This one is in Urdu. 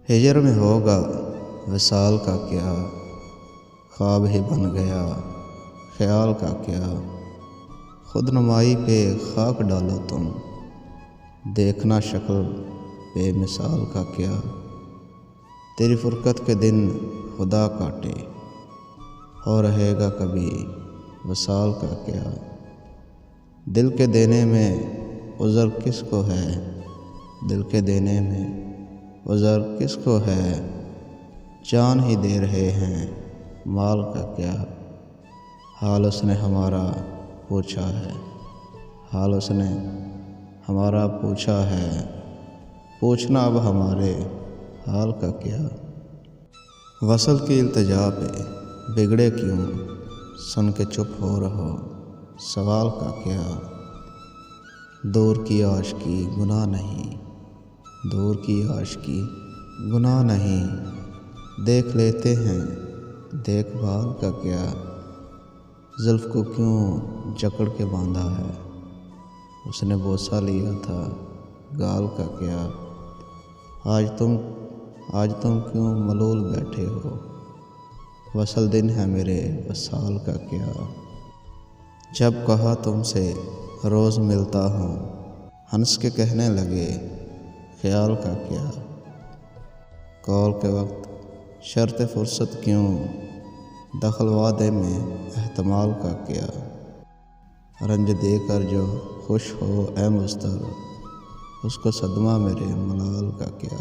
ہجر میں ہوگا وصال کا کیا، خواب ہی بن گیا خیال کا کیا۔ خود نمائی پہ خاک ڈالو تم، دیکھنا شکل بے مثال کا کیا۔ تیری فرقت کے دن خدا کاٹے، ہو رہے گا کبھی وصال کا کیا۔ دل کے دینے میں عذر کس کو ہے، دل کے دینے میں عذر کس کو ہے۔ جان ہی دے رہے ہیں مال کا کیا۔ حال اس نے ہمارا پوچھا ہے، حال اس نے ہمارا پوچھا ہے، پوچھنا اب ہمارے حال کا کیا۔ وصل کی التجا پہ بگڑے کیوں، سن کے چپ ہو رہو سوال کا کیا۔ دور کی عاشقی گناہ نہیں، دور کی عاشقی گناہ نہیں، دیکھ لیتے ہیں دیکھ بھال کا کیا۔ زلف کو کیوں جکڑ کے باندھا ہے، اس نے بوسہ لیا تھا گال کا کیا۔ آج تم کیوں ملول بیٹھے ہو، وصل دن ہے میرے وصال کا کیا۔ جب کہا تم سے روز ملتا ہوں، ہنس کے کہنے لگے خیال کا کیا۔ کال کے وقت شرط فرصت کیوں، دخل وعدے میں احتمال کا کیا۔ رنج دے کر جو خوش ہو اے مضطر، اس کو صدمہ میرے ملال کا کیا۔